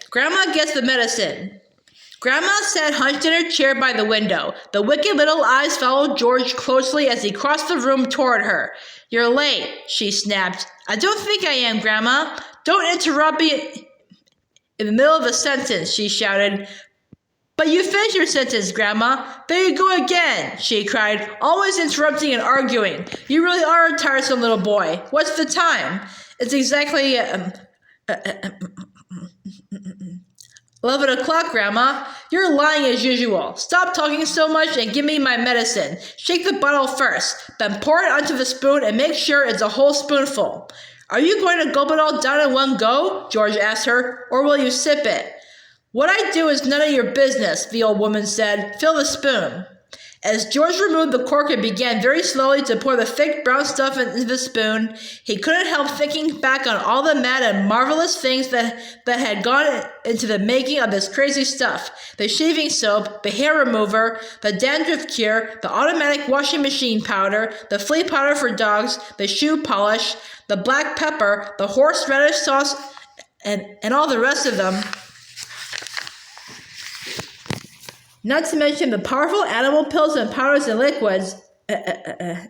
Grandma gets the medicine. Grandma sat hunched in her chair by the window. The wicked little eyes followed George closely as he crossed the room toward her. You're late, she snapped. I don't think I am, Grandma. Don't interrupt me in the middle of a sentence, she shouted. But you finished your sentence, Grandma. There you go again, she cried, always interrupting and arguing. You really are a tiresome little boy. What's the time? It's exactly 11 o'clock, Grandma. You're lying as usual. Stop talking so much and give me my medicine. Shake the bottle first, then pour it onto the spoon and make sure it's a whole spoonful. Are you going to gulp it all down in one go? George asked her, or will you sip it? What I do is none of your business, the old woman said. Fill the spoon. As George removed the cork and began very slowly to pour the thick brown stuff into the spoon, he couldn't help thinking back on all the mad and marvelous things that had gone into the making of this crazy stuff. The shaving soap, the hair remover, the dandruff cure, the automatic washing machine powder, the flea powder for dogs, the shoe polish, the black pepper, the horseradish sauce, and all the rest of them. Not to mention the powerful animal pills and powders and liquids, and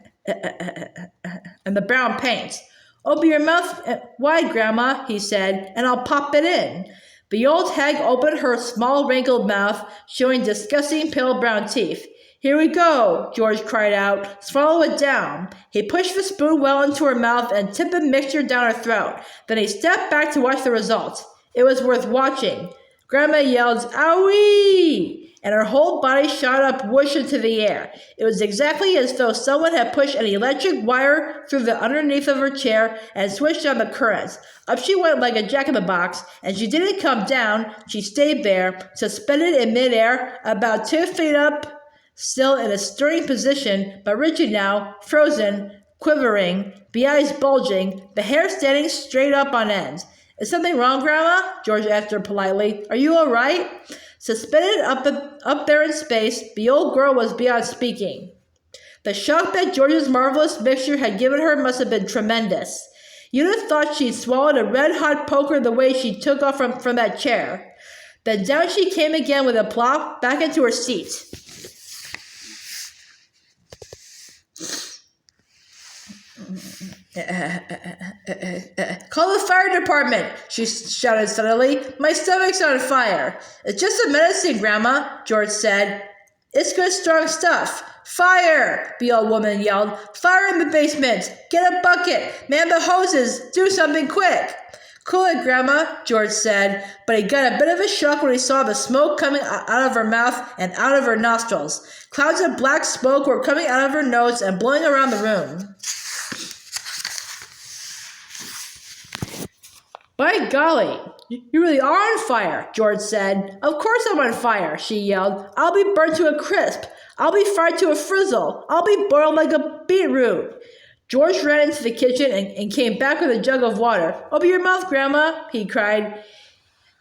the brown paints. Open your mouth wide, Grandma, he said, and I'll pop it in. The old hag opened her small wrinkled mouth, showing disgusting pale brown teeth. Here we go, George cried out. Swallow it down. He pushed the spoon well into her mouth and tipped the mixture down her throat. Then he stepped back to watch the result. It was worth watching. Grandma yelled, "Owie!" and her whole body shot up whoosh into the air. It was exactly as though someone had pushed an electric wire through the underneath of her chair and switched on the currents. Up she went like a jack-in-the-box, and she didn't come down. She stayed there, suspended in midair, about 2 feet up, still in a stirring position, but rigid now, frozen, quivering, the eyes bulging, the hair standing straight up on end. Is something wrong, Grandma? George asked her politely. Are you all right? Suspended up there in space, the old girl was beyond speaking. The shock that George's marvelous mixture had given her must have been tremendous. You'd have thought she'd swallowed a red-hot poker the way she took off from that chair. Then down she came again with a plop, back into her seat. Call the fire department, she shouted suddenly. My stomach's on fire. It's just a medicine, Grandma, George said. It's good strong stuff. Fire, the old woman yelled. Fire in the basement. Get a bucket. Man the hoses. Do something quick. Cool it, Grandma, George said, but he got a bit of a shock when he saw the smoke coming out of her mouth and out of her nostrils. Clouds of black smoke were coming out of her nose and blowing around the room. By golly, you really are on fire, George said. Of course I'm on fire, she yelled. I'll be burnt to a crisp. I'll be fried to a frizzle. I'll be boiled like a beetroot. George ran into the kitchen and came back with a jug of water. Open your mouth, Grandma, he cried.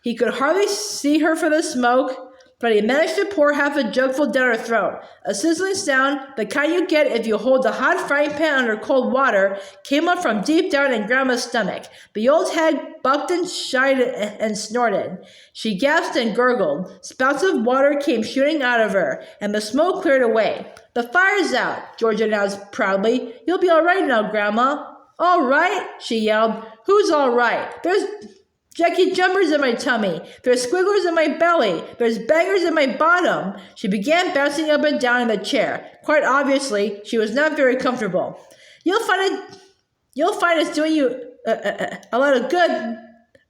He could hardly see her for the smoke, but he managed to pour half a jugful down her throat. A sizzling sound, the kind you get if you hold a hot frying pan under cold water, came up from deep down in Grandma's stomach. The old hag bucked and shied and snorted. She gasped and gurgled. Spouts of water came shooting out of her, and the smoke cleared away. The fire's out, George announced proudly. You'll be all right now, Grandma. All right, she yelled. Who's all right? There's Jackie jumpers in my tummy. There's squigglers in my belly. There's bangers in my bottom. She began bouncing up and down in the chair. Quite obviously, she was not very comfortable. You'll find it's doing you a lot of good,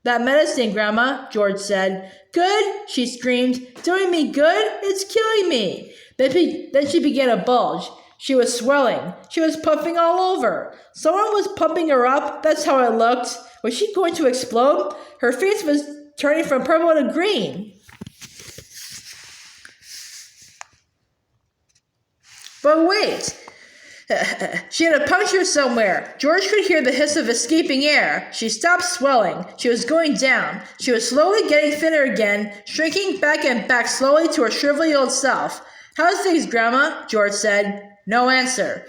that medicine, Grandma, George said. Good? She screamed. Doing me good? It's killing me. Then she began to bulge. She was swelling. She was puffing all over. Someone was pumping her up. That's how it looked. Was she going to explode? Her face was turning from purple to green. But wait. She had a puncture somewhere. George could hear the hiss of escaping air. She stopped swelling. She was going down. She was slowly getting thinner again, shrinking back and back slowly to her shrivelly old self. How's things, Grandma? George said. No answer.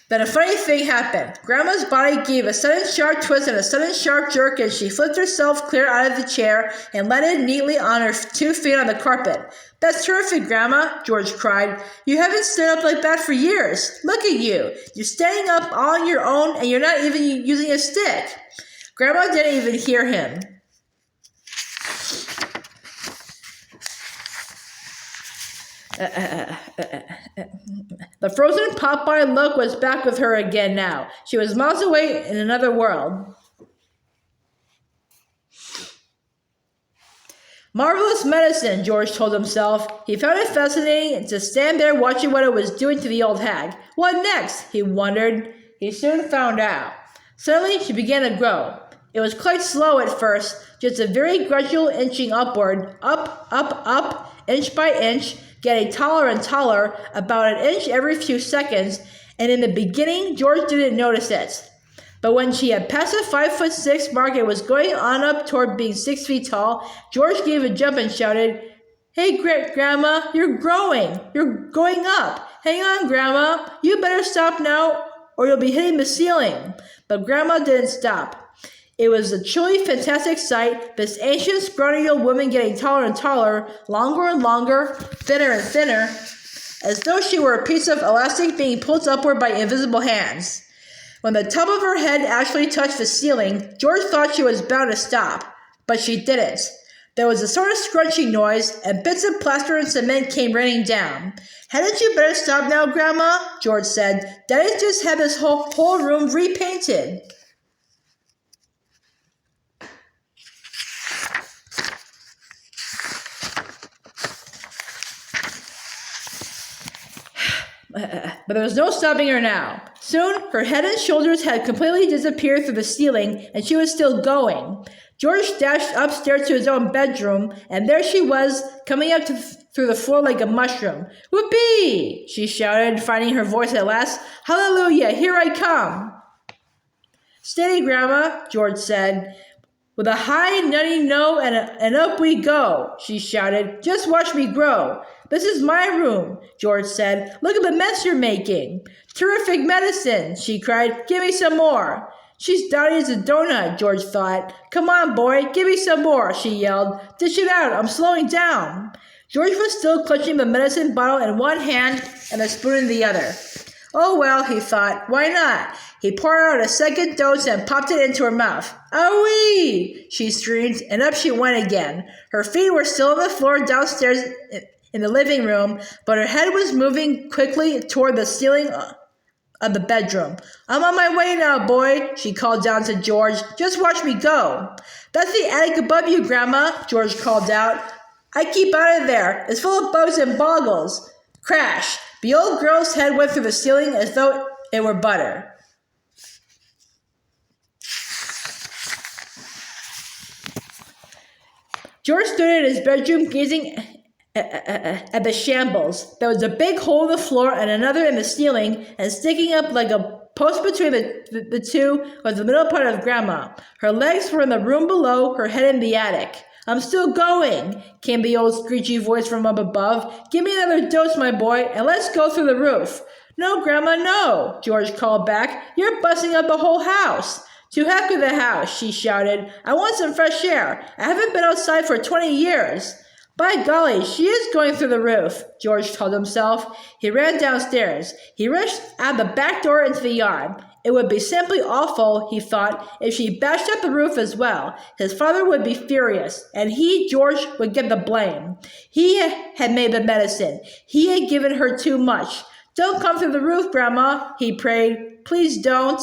Then a funny thing happened. Grandma's body gave a sudden sharp twist and a sudden sharp jerk, and she flipped herself clear out of the chair and landed neatly on her 2 feet on the carpet. That's terrific, Grandma, George cried. You haven't stood up like that for years. Look at you. You're standing up all on your own, and you're not even using a stick. Grandma didn't even hear him. The frozen Popeye look was back with her again now. She was miles away in another world. Marvelous medicine, George told himself. He found it fascinating to stand there watching what it was doing to the old hag. What next? He wondered. He soon found out. Suddenly, she began to grow. It was quite slow at first, just a very gradual inching upward, up, inch by inch, getting taller and taller, about an inch every few seconds, and in the beginning, George didn't notice it. But when she had passed the 5'6" mark and was going on up toward being 6 feet tall, George gave a jump and shouted, Hey, Grandma, you're growing. You're going up. Hang on, Grandma. You better stop now or you'll be hitting the ceiling. But Grandma didn't stop. It was a truly fantastic sight, this ancient, scrawny old woman getting taller and taller, longer and longer, thinner and thinner, as though she were a piece of elastic being pulled upward by invisible hands. When the top of her head actually touched the ceiling, George thought she was bound to stop, but she didn't. There was a sort of scrunching noise, and bits of plaster and cement came raining down. Hadn't you better stop now, Grandma? George said. Daddy's just had this whole room repainted. But there was no stopping her now. Soon, her head and shoulders had completely disappeared through the ceiling, and she was still going. George dashed upstairs to his own bedroom, and there she was, coming up through the floor like a mushroom. Whoopee! She shouted, finding her voice at last. Hallelujah, here I come! Steady, Grandma, George said. With a high, nutty no and up we go, she shouted. Just watch me grow. This is my room, George said. Look at the mess you're making. Terrific medicine, she cried. Give me some more. She's dowdy as a donut, George thought. Come on, boy, give me some more, she yelled. Dish it out, I'm slowing down. George was still clutching the medicine bottle in one hand and the spoon in the other. Oh, well, he thought, why not? He poured out a second dose and popped it into her mouth. Owie! She screamed, and up she went again. Her feet were still on the floor downstairs in the living room, but her head was moving quickly toward the ceiling of the bedroom. I'm on my way now, boy, she called down to George. Just watch me go. That's the attic above you, Grandma, George called out. I keep out of there. It's full of bugs and boggles. Crash! The old girl's head went through the ceiling as though it were butter. George stood in his bedroom gazing at the shambles. There was a big hole in the floor and another in the ceiling, and sticking up like a post between the two was the middle part of Grandma. Her legs were in the room below, her head in the attic. I'm still going, came the old screechy voice from up above. Give me another dose, my boy, and let's go through the roof. No, Grandma, no, George called back. You're busting up the whole house. To heck with the house, she shouted. I want some fresh air. I haven't been outside for 20 years. By golly, she is going through the roof, George told himself. He ran downstairs. He rushed out the back door into the yard. It would be simply awful, he thought, if she bashed up the roof as well. His father would be furious, and he, George, would get the blame. He had made the medicine. He had given her too much. Don't come through the roof, Grandma, he prayed. Please don't.